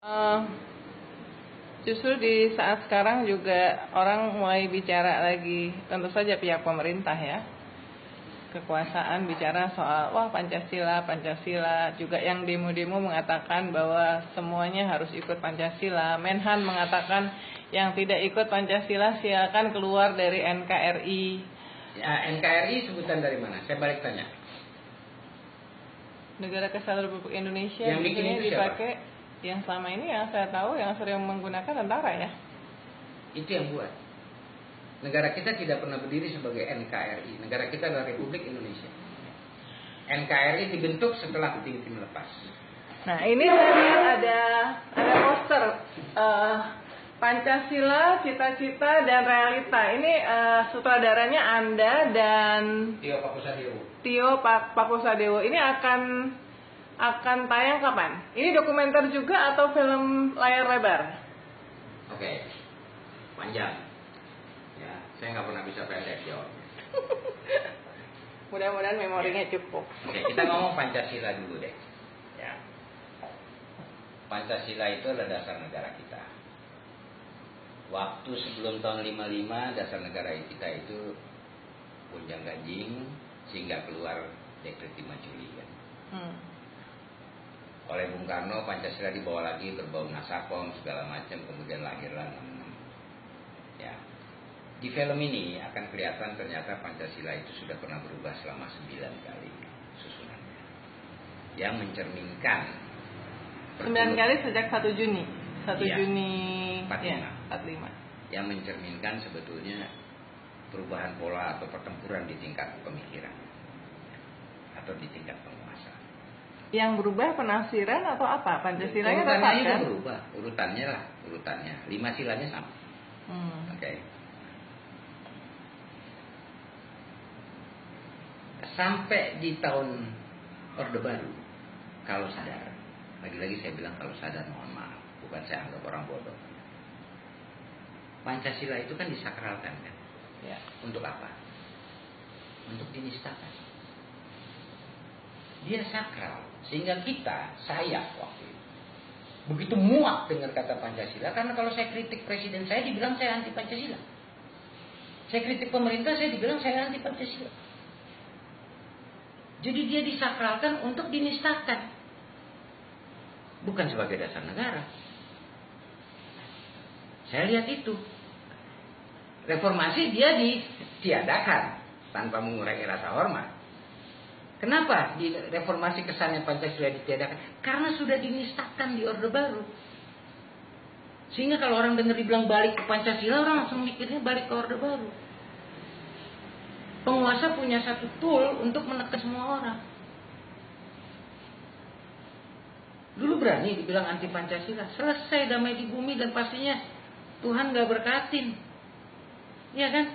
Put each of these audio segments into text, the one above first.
Eh, Justru di saat sekarang juga orang mulai bicara lagi, tentu saja pihak pemerintah ya, kekuasaan bicara soal wah Pancasila, Pancasila, juga yang demo-demo mengatakan bahwa semuanya harus ikut Pancasila. Menhan mengatakan yang tidak ikut Pancasila silakan keluar dari NKRI. Ya, NKRI sebutan dari mana? Saya balik tanya. Negara Kesatuan Republik Indonesia Yang di bikin sini itu dipakai. Yang selama ini yang saya tahu yang sering menggunakan tentara ya. Itu yang buat. Negara kita tidak pernah berdiri sebagai NKRI. Negara kita adalah Republik Indonesia. NKRI dibentuk setelah Tim lepas. Nah ini saya lihat ada poster Pancasila, Cita-Cita dan Realita. Ini sutradaranya Anda dan Tio Pakusadewo. Ini akan tayang kapan? Ini dokumenter juga atau film layar lebar? Oke, panjang. Ya, saya nggak pernah bisa pendek jawabnya. Mudah-mudahan memorinya cukup. Oke, kita ngomong Pancasila dulu deh. Ya. Pancasila itu adalah dasar negara kita. Waktu sebelum tahun 55 dasar negara kita itu gonjang ganjing sehingga keluar Dekret 5 Juli kan. Oleh Bung Karno Pancasila dibawa lagi berbau Nasakom segala macam, kemudian lahirlah 66. Ya. Di film ini akan kelihatan ternyata Pancasila itu sudah pernah berubah selama 9 kali susunannya. Yang mencerminkan 9 kali sejak 1 Juni. 1 ya, Juni 45. Ya, 45. Yang mencerminkan sebetulnya perubahan pola atau pertempuran di tingkat pemikiran atau di tingkat penguasa. Yang berubah penafsiran atau apa? Pancasilanya tetap urutannya kan? berubah, urutannya 5 silanya sama. Oke. Sampai di tahun Orde Baru, kalau sadar, lagi-lagi saya bilang kalau sadar mohon maaf, bukan saya anggap orang bodoh. Pancasila itu kan disakralkan kan? Ya. Untuk apa? Untuk dinistakan. Dia sakral, sehingga saya waktu itu begitu muak dengar kata Pancasila, karena kalau saya kritik presiden saya dibilang saya anti Pancasila. Saya kritik pemerintah saya dibilang saya anti Pancasila. Jadi dia disakralkan untuk dinistakan, bukan sebagai dasar negara. Saya lihat itu. Reformasi dia ditiadakan tanpa mengurangi rasa hormat. Kenapa di reformasi kesannya Pancasila ditiadakan? Karena sudah dinistakan di Orde Baru. Sehingga kalau orang dengar dibilang balik ke Pancasila, orang langsung mikirnya balik ke Orde Baru. Penguasa punya satu tool untuk menekan semua orang. Dulu berani dibilang anti Pancasila, selesai damai di bumi dan pastinya Tuhan gak berkatin. Iya kan?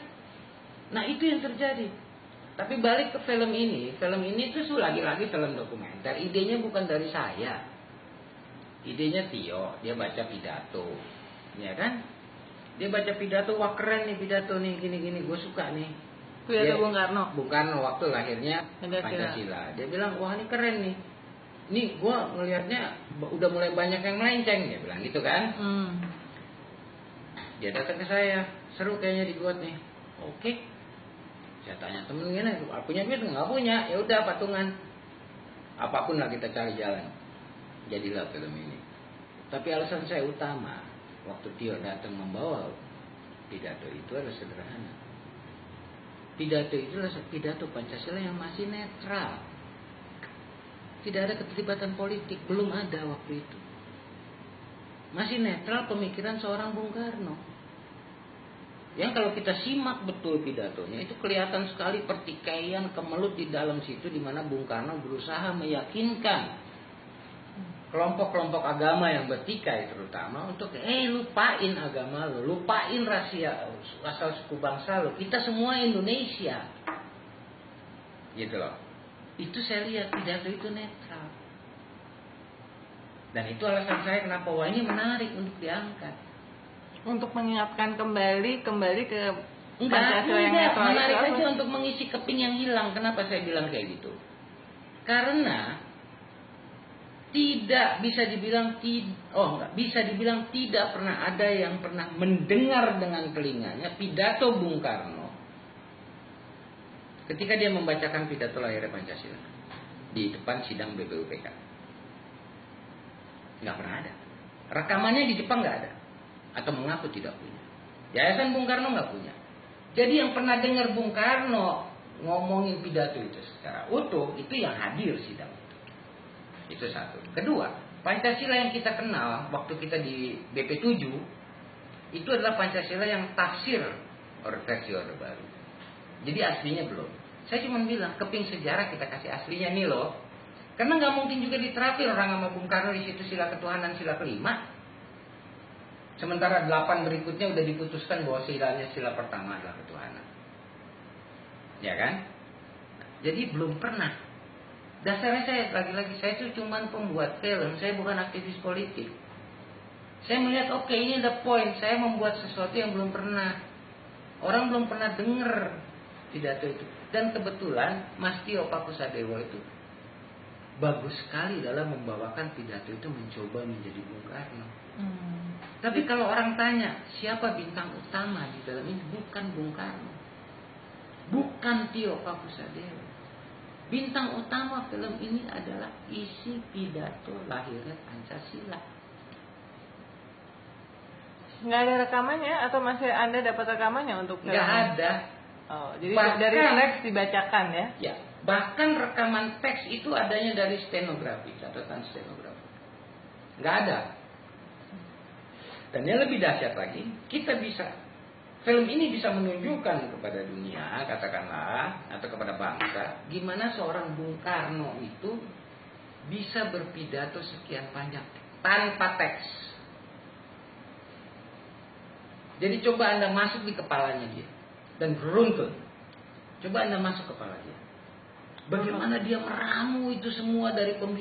Nah itu yang terjadi. Tapi balik ke film ini itu lagi-lagi film dokumenter. Idenya bukan dari saya. Idenya Tio, dia baca pidato. Ya kan? Dia baca pidato, wah keren nih pidato nih, gini-gini, gue suka nih. Pidato Bung Karno. Bung Karno waktu lahirnya Pancasila. Dia bilang, wah ini keren nih. Nih gue ngelihatnya udah mulai banyak yang melenceng. Dia bilang gitu kan. Dia datang ke saya, seru kayaknya dibuat nih. Oke. Saya tanya temen gini, punya duit nggak punya? Ya udah patungan. Apapun lah kita cari jalan. Jadilah film ini. Tapi alasan saya utama waktu Tio datang membawa pidato itu adalah sederhana. Pidato itu adalah pidato Pancasila yang masih netral. Tidak ada keterlibatan politik, belum ada waktu itu. Masih netral pemikiran seorang Bung Karno. Yang kalau kita simak betul pidatonya itu kelihatan sekali pertikaian kemelut di dalam situ, di mana Bung Karno berusaha meyakinkan kelompok-kelompok agama yang bertikai terutama untuk lupain agama lo, lupain rahasia asal suku bangsa lo, kita semua Indonesia. Gitu loh. Itu saya lihat pidato itu netral. Dan itu alasan saya kenapa wah ini menarik untuk diangkat. Untuk mengingatkan kembali ke Pancasila yang netral. Menarik aja untuk mengisi keping yang hilang. Kenapa saya bilang kayak gitu? Karena tidak bisa dibilang bisa dibilang tidak pernah ada yang pernah mendengar dengan telinganya pidato Bung Karno ketika dia membacakan pidato lahirnya Pancasila di depan sidang BPUPK. Nggak pernah ada. Rekamannya di Jepang nggak ada, atau mengaku tidak punya. Yayasan Bung Karno nggak punya. Jadi yang pernah dengar Bung Karno ngomongin pidato itu secara utuh itu yang hadir sidang. Itu satu. Kedua, Pancasila yang kita kenal waktu kita di BP7 itu adalah Pancasila yang tafsir versi Orde Baru. Jadi aslinya belum. Saya cuma bilang keping sejarah kita kasih aslinya nih loh. Karena nggak mungkin juga diterapin orang sama Bung Karno di situ sila ketuhanan sila kelima. Sementara 8 berikutnya udah diputuskan bahwa silanya sila pertama adalah ketuhanan. Ya kan? Jadi belum pernah. Dasarnya saya lagi-lagi saya itu cuma pembuat film, saya bukan aktivis politik. Saya melihat oke, ini ada poin, saya membuat sesuatu yang belum pernah orang belum pernah dengar pidato itu. Dan kebetulan Mas Tio Pakusadewo itu bagus sekali dalam membawakan pidato itu mencoba menjadi Bung Karno. Tapi kalau orang tanya siapa bintang utama di dalam ini, bukan Bung Karno, bukan Tio Pakusadewo. Bintang utama film ini adalah isi pidato lahirnya Pancasila. Nggak ada rekamannya atau masih Anda dapat rekamannya untuk film? Nggak ada. Oh, jadi Bahkan, dari teks dibacakan ya? Ya, bahkan rekaman teks itu adanya dari stenografi, catatan stenografi. Nggak ada. Dan yang lebih dahsyat lagi, film ini bisa menunjukkan kepada dunia, katakanlah, atau kepada bangsa, gimana seorang Bung Karno itu bisa berpidato sekian panjang tanpa teks. Jadi coba Anda masuk di kepalanya dia dan beruntun. Coba Anda masuk kepala dia. Bagaimana dia meramu itu semua dari pembicaraan